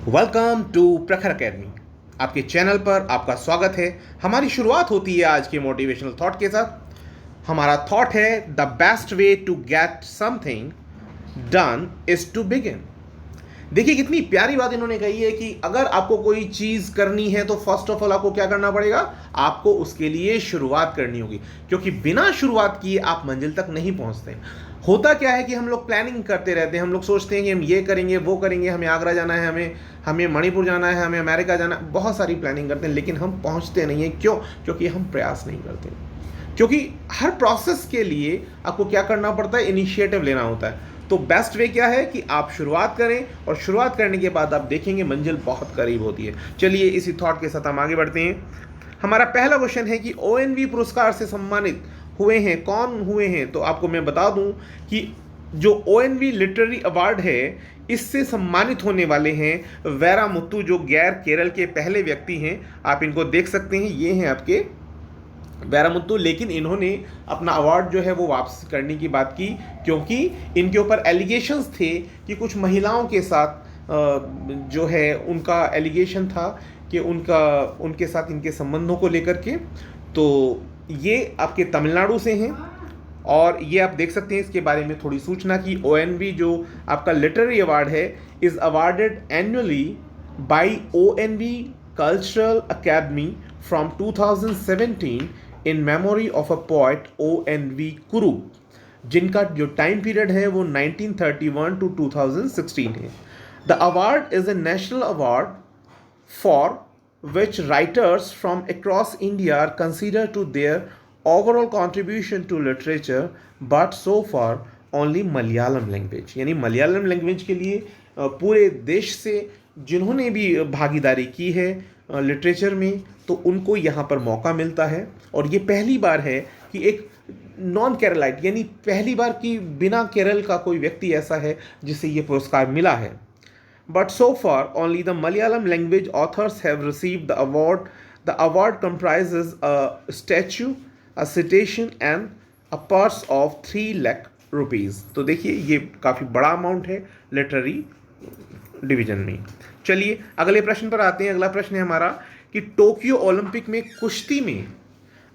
Welcome to प्रखर academy. आपके channel पर आपका स्वागत है। हमारी शुरुआत होती है आज के मोटिवेशनल थॉट के साथ। हमारा थॉट है the best way to get something done is to begin. देखिए कितनी प्यारी बात इन्होंने कही है कि अगर आपको कोई चीज़ करनी है तो फर्स्ट ऑफ ऑल आपको क्या करना पड़ेगा, आपको उसके लिए शुरुआत करनी होगी, क्योंकि बिना शुरुआत किए आप मंजिल तक नहीं पहुंचते। होता क्या है कि हम लोग प्लानिंग करते रहते हैं, हम लोग सोचते हैं कि हम ये करेंगे वो करेंगे, हमें आगरा जाना है, हमें हमें मणिपुर जाना है, हमें अमेरिका जाना है, बहुत सारी प्लानिंग करते हैं, लेकिन हम पहुंचते नहीं हैं। क्यों? क्योंकि हम प्रयास नहीं करते। क्योंकि हर प्रोसेस के लिए आपको क्या करना पड़ता है, इनिशिएटिव लेना होता है। तो बेस्ट वे क्या है कि आप शुरुआत करें, और शुरुआत करने के बाद आप देखेंगे मंजिल बहुत करीब होती है। चलिए इसी थॉट के साथ हम आगे बढ़ते हैं। हमारा पहला क्वेश्चन है कि ओएनवी पुरस्कार से सम्मानित हुए हैं, कौन हुए हैं? तो आपको मैं बता दूं कि जो ओएनवी लिटरेरी अवार्ड है, इससे सम्मानित होने वाले हैं वैरामुत्तु, जो गैर केरल के पहले व्यक्ति हैं। आप इनको देख सकते हैं, ये हैं आपके वैरामुत्तु। लेकिन इन्होंने अपना अवार्ड जो है वो वापस करने की बात की, क्योंकि इनके ऊपर एलिगेशंस थे कि कुछ महिलाओं के साथ जो है उनका एलिगेशन था कि उनके साथ इनके संबंधों को लेकर के। तो ये आपके तमिलनाडु से हैं, और ये आप देख सकते हैं इसके बारे में थोड़ी सूचना की ओएनवी जो आपका लिटरेरी अवार्ड है is awarded annually by ONV cultural academy from 2017 in memory of a poet ONV Kurup, जिनका जो टाइम पीरियड है वो 1931 टू 2016 है। The award is a national award for which writers from across India are considered to their overall contribution to literature, but so far only Malayalam language, यानी Malayalam language के लिए पूरे देश से जिन्होंने भी भागीदारी की है लिटरेचर में, तो उनको यहाँ पर मौका मिलता है। और ये पहली बार है कि एक नॉन केरलाइट, यानी पहली बार कि बिना केरल का कोई व्यक्ति ऐसा है जिसे ये पुरस्कार मिला है। But so far, only the Malayalam language authors have received the award. The award comprises a statue, a citation, and a purse of 3 lakh rupees. तो देखिए ये काफ़ी बड़ा अमाउंट है लिटरेरी डिवीजन में। चलिए अगले प्रश्न पर आते हैं। अगला प्रश्न है हमारा कि टोक्यो ओलंपिक में कुश्ती में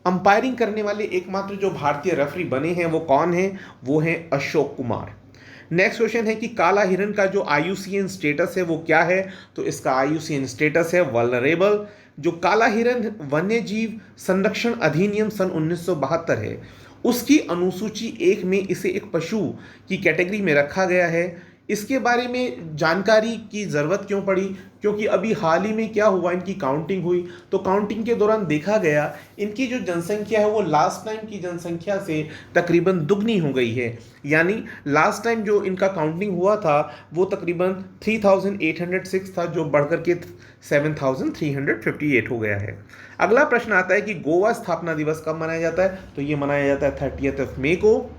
अंपायरिंग करने वाले एकमात्र जो भारतीय रेफरी बने हैं वो कौन हैं? वो हैं अशोक कुमार। नेक्स्ट क्वेश्चन है कि काला हिरन का जो आईयूसीएन स्टेटस है वो क्या है? तो इसका आईयूसीएन स्टेटस है वल्नरेबल। जो काला हिरन वन्य जीव संरक्षण अधिनियम सन 1972 है, उसकी अनुसूची 1 में इसे एक पशु की कैटेगरी में रखा गया है। इसके बारे में जानकारी की ज़रूरत क्यों पड़ी? क्योंकि अभी हाल ही में क्या हुआ, इनकी काउंटिंग हुई, तो काउंटिंग के दौरान देखा गया इनकी जो जनसंख्या है वो लास्ट टाइम की जनसंख्या से तकरीबन दुगनी हो गई है। यानी लास्ट टाइम जो इनका काउंटिंग हुआ था वो तकरीबन 3806 था, जो बढ़कर के 7358 हो गया है। अगला प्रश्न आता है कि गोवा स्थापना दिवस कब मनाया जाता है? तो ये मनाया जाता है 30 मई को।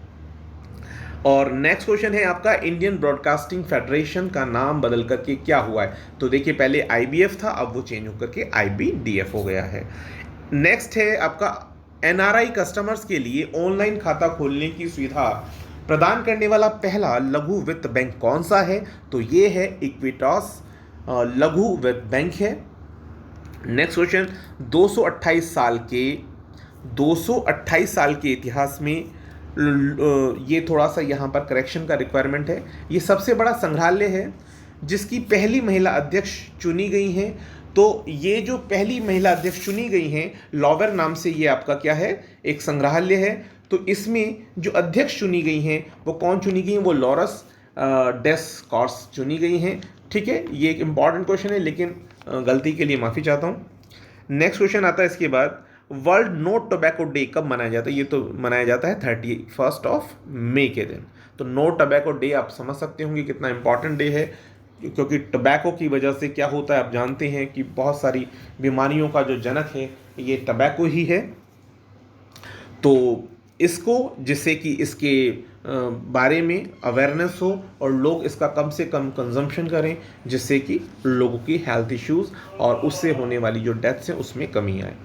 और नेक्स्ट क्वेश्चन है आपका इंडियन ब्रॉडकास्टिंग फेडरेशन का नाम बदल करके क्या हुआ है? तो देखिए पहले आईबीएफ था, अब वो चेंज होकर के आईबीडीएफ हो गया है। नेक्स्ट है आपका एनआरआई कस्टमर्स के लिए ऑनलाइन खाता खोलने की सुविधा प्रदान करने वाला पहला लघु वित्त बैंक कौन सा है? तो ये है इक्विटास लघु वित्त बैंक है। नेक्स्ट क्वेश्चन 228 साल के इतिहास में ये थोड़ा सा यहाँ पर करेक्शन का रिक्वायरमेंट है। ये सबसे बड़ा संग्रहालय है जिसकी पहली महिला अध्यक्ष चुनी गई हैं। तो ये जो पहली महिला अध्यक्ष चुनी गई हैं, लॉवर नाम से ये आपका क्या है, एक संग्रहालय है। तो इसमें जो अध्यक्ष चुनी गई हैं वो कौन चुनी गई हैं? वो लॉरस डेस्कॉर्स चुनी गई हैं। ठीक है, ये एक इम्पॉर्टेंट क्वेश्चन है, लेकिन गलती के लिए माफ़ी चाहता हूँ। नेक्स्ट क्वेश्चन आता है इसके बाद, वर्ल्ड नो टोबैको डे कब मनाया जाता है? ये तो मनाया जाता है 31 मई के दिन। तो नो टोबैको डे आप समझ सकते होंगे कितना इंपॉर्टेंट डे है, क्योंकि टोबैको की वजह से क्या होता है आप जानते हैं कि बहुत सारी बीमारियों का जो जनक है ये टोबैको ही है। तो इसको, जिससे कि इसके बारे में अवेयरनेस हो और लोग इसका कम से कम कंजम्पशन करें, जिससे कि लोगों की हेल्थ इश्यूज़ और उससे होने वाली जो डेथ्स हैं उसमें कमी आए।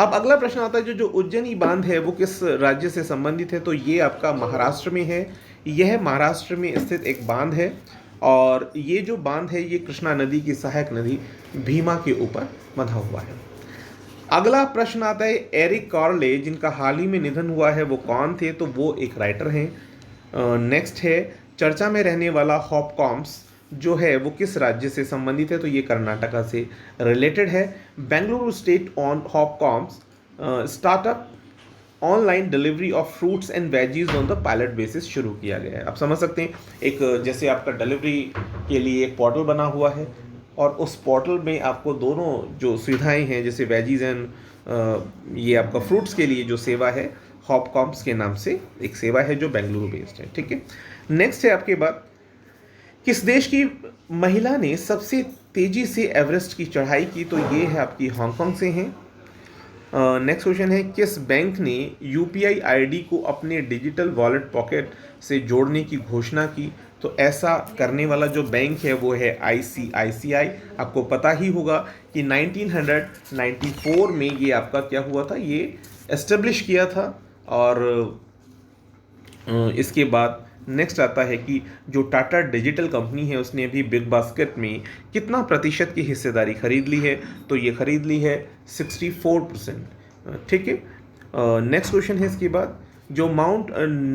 अब अगला प्रश्न आता है जो उज्जैनी बांध है वो किस राज्य से संबंधित है? तो ये आपका महाराष्ट्र में है। यह महाराष्ट्र में स्थित एक बांध है और ये जो बांध है ये कृष्णा नदी की सहायक नदी भीमा के ऊपर बंधा हुआ है। अगला प्रश्न आता है एरिक कार्ले, जिनका हाल ही में निधन हुआ है, वो कौन थे? तो वो एक राइटर हैं। नेक्स्ट है चर्चा में रहने वाला हॉपकॉम्स जो है वो किस राज्य से संबंधित है? तो ये कर्नाटका से रिलेटेड है। Bengaluru state on Hopcoms startup online delivery of fruits and veggies on the pilot basis शुरू किया गया है। आप समझ सकते हैं, एक जैसे आपका डिलीवरी के लिए एक पोर्टल बना हुआ है और उस पोर्टल में आपको दोनों जो सुविधाएं हैं जैसे वेजीज एंड ये आपका फ्रूट्स के लिए जो सेवा है हॉपकॉम्स के नाम से एक सेवा है जो बेंगलुरु बेस्ड है। ठीक है, नेक्स्ट है आपके बाद किस देश की महिला ने सबसे तेजी से एवरेस्ट की चढ़ाई की? तो ये है आपकी हांगकांग से हैं। नेक्स्ट क्वेश्चन है किस बैंक ने यूपीआई आईडी को अपने डिजिटल वॉलेट पॉकेट से जोड़ने की घोषणा की? तो ऐसा करने वाला जो बैंक है वो है आईसीआईसीआई। आपको पता ही होगा कि 1994 में ये आपका क्या हुआ था, ये एस्टेब्लिश किया था। और इसके बाद नेक्स्ट आता है कि जो टाटा डिजिटल कंपनी है उसने अभी बिग बास्केट में कितना प्रतिशत की हिस्सेदारी खरीद ली है? तो ये खरीद ली है 64%। ठीक है, नेक्स्ट क्वेश्चन है इसके बाद जो माउंट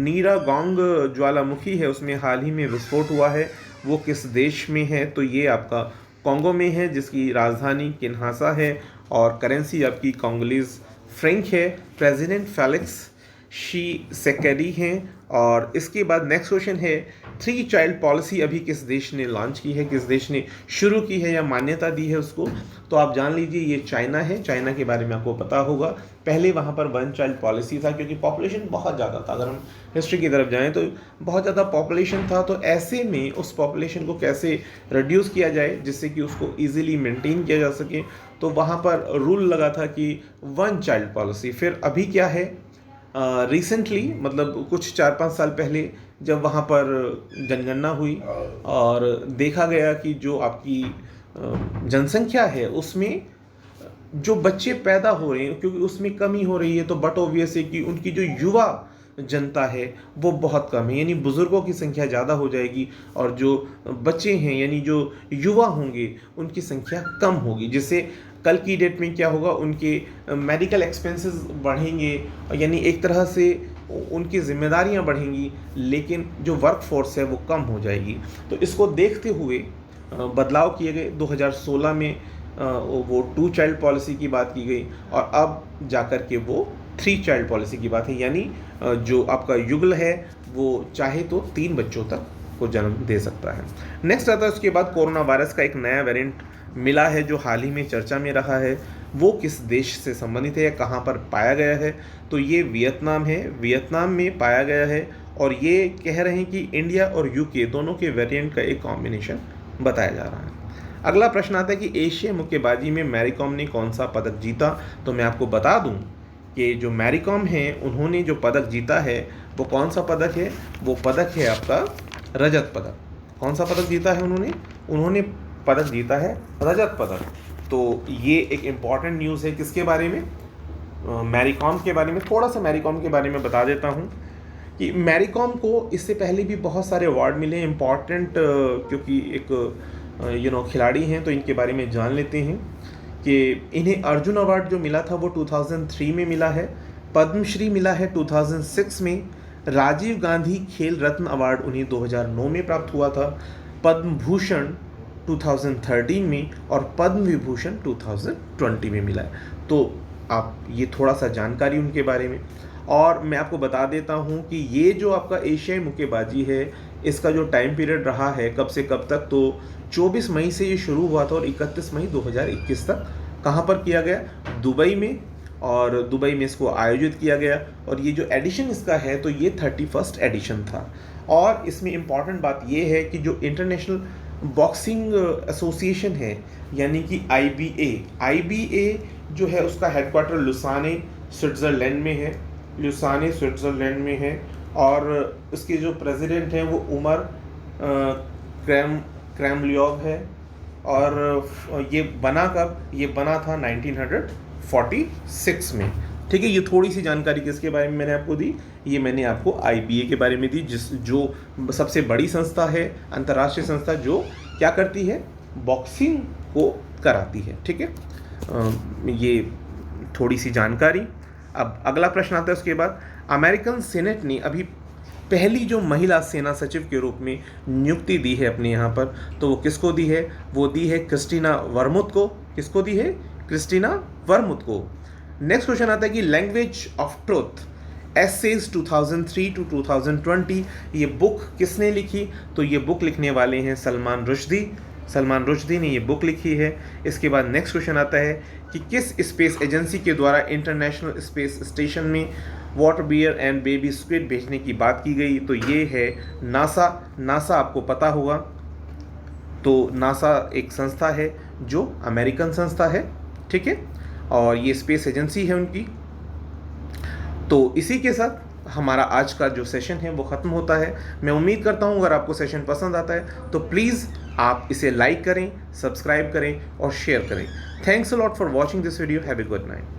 नीरागोंग ज्वालामुखी है उसमें हाल ही में विस्फोट हुआ है, वो किस देश में है? तो ये आपका कॉन्गो में है जिसकी राजधानी किन्हासा है और करेंसी आपकी कॉन्गोलीज फ्रैंक है। प्रेसिडेंट फेलिक्स शीसेकेडी हैं। और इसके बाद नेक्स्ट क्वेश्चन है 3 चाइल्ड पॉलिसी अभी किस देश ने लॉन्च की है, किस देश ने शुरू की है या मान्यता दी है उसको? तो आप जान लीजिए ये चाइना है। चाइना के बारे में आपको पता होगा, पहले वहाँ पर 1 चाइल्ड पॉलिसी था क्योंकि पॉपुलेशन बहुत ज़्यादा था। अगर हम हिस्ट्री की तरफ जाएँ तो बहुत ज़्यादा पॉपुलेशन था, तो ऐसे में उस पॉपुलेशन को कैसे रिड्यूस किया जाए जिससे कि उसको ईजिली मेनटेन किया जा सके, तो वहाँ पर रूल लगा था कि 1 चाइल्ड पॉलिसी। फिर अभी क्या है, रिसेंटली मतलब कुछ 4-5 साल पहले जब वहाँ पर जनगणना हुई और देखा गया कि जो आपकी जनसंख्या है उसमें जो बच्चे पैदा हो रहे हैं क्योंकि उसमें कमी हो रही है, तो बट ऑब्वियस है कि उनकी जो युवा जनता है वो बहुत कम है, यानी बुज़ुर्गों की संख्या ज़्यादा हो जाएगी और जो बच्चे हैं यानी जो युवा होंगे उनकी संख्या कम होगी, जिससे कल की डेट में क्या होगा, उनके मेडिकल एक्सपेंसेस बढ़ेंगे, यानी एक तरह से उनकी जिम्मेदारियां बढ़ेंगी, लेकिन जो वर्क फोर्स है वो कम हो जाएगी। तो इसको देखते हुए बदलाव किए गए। 2016 में वो 2 चाइल्ड पॉलिसी की बात की गई और अब जाकर के वो 3 चाइल्ड पॉलिसी की बात है, यानी जो आपका युगल है वो चाहे तो 3 बच्चों तक को जन्म दे सकता है। नेक्स्ट आता है उसके बाद कोरोना वायरस का एक नया वेरिएंट मिला है जो हाल ही में चर्चा में रहा है, वो किस देश से संबंधित है या कहाँ पर पाया गया है? तो ये वियतनाम है, वियतनाम में पाया गया है और ये कह रहे हैं कि इंडिया और यूके दोनों के वेरिएंट का एक कॉम्बिनेशन बताया जा रहा है। अगला प्रश्न आता है कि एशिया मुक्केबाजी में मैरी कॉम ने कौन सा पदक जीता? तो मैं आपको बता दूं कि जो मैरी कॉम हैं उन्होंने जो पदक जीता है वो कौन सा पदक है? वो पदक है आपका रजत पदक। कौन सा पदक जीता है उन्होंने पदक जीता है रजत पदक। तो ये एक इम्पॉर्टेंट न्यूज़ है किसके बारे में? मैरी कॉम के बारे में। थोड़ा सा मैरी कॉम के बारे में बता देता हूँ कि मैरी कॉम को इससे पहले भी बहुत सारे अवार्ड मिले इम्पॉर्टेंट, क्योंकि एक खिलाड़ी हैं तो इनके बारे में जान लेते हैं कि इन्हें अर्जुन अवार्ड जो मिला था वो 2003 में मिला है, पद्मश्री मिला है 2006 में, राजीव गांधी खेल रत्न अवार्ड उन्हें 2009 में प्राप्त हुआ था, पद्म भूषण 2013 में और पद्म विभूषण 2020 में मिला है। तो आप ये थोड़ा सा जानकारी उनके बारे में। और मैं आपको बता देता हूँ कि ये जो आपका एशियाई मुक्केबाजी है इसका जो टाइम पीरियड रहा है कब से कब तक, तो 24 मई से ये शुरू हुआ था और 31 मई 2021 तक कहाँ पर किया गया? दुबई में। और दुबई में इसको आयोजित किया गया और ये जो एडिशन इसका है तो ये 31st एडिशन था। और इसमें इम्पॉर्टेंट बात ये है कि जो इंटरनेशनल बॉक्सिंग एसोसिएशन है यानी कि IBA जो है उसका हेडक्वार्टर लुसाने स्विट्ज़रलैंड में है और उसके जो प्रेसिडेंट हैं वो उमर क्रैमलियोव है। और ये बना था 1946 में। ठीक है। ये थोड़ी सी जानकारी किसके बारे में मैंने आपको दी, ये मैंने आपको IBA के बारे में दी, जो सबसे बड़ी संस्था है, अंतर्राष्ट्रीय संस्था जो क्या करती है, बॉक्सिंग को कराती है। ठीक है, ये थोड़ी सी जानकारी। अब अगला प्रश्न आता है उसके बाद, अमेरिकन सीनेट ने अभी पहली जो महिला सेना सचिव के रूप में नियुक्ति दी है अपने यहाँ पर, तो वो किसको दी है, वो दी है क्रिस्टीना वर्मुथ को। किसको दी है, क्रिस्टीना वर्मुथ को। नेक्स्ट क्वेश्चन आता है कि language of truth essays 2003 to 2020 ये बुक किसने लिखी, तो ये बुक लिखने वाले हैं सलमान रुश्दी ने ये बुक लिखी है। इसके बाद नेक्स्ट क्वेश्चन आता है कि किस स्पेस एजेंसी के द्वारा इंटरनेशनल स्पेस स्टेशन में water bear and baby squid भेजने की बात की गई, तो ये है नासा आपको पता होगा। तो नासा एक संस्था है जो अमेरिकन संस्था है, ठीक है, और ये स्पेस एजेंसी है उनकी। तो इसी के साथ हमारा आज का जो सेशन है वो ख़त्म होता है। मैं उम्मीद करता हूँ अगर आपको सेशन पसंद आता है तो प्लीज़ आप इसे लाइक करें, सब्सक्राइब करें और शेयर करें। Thanks a lot for watching this video. Have a good night.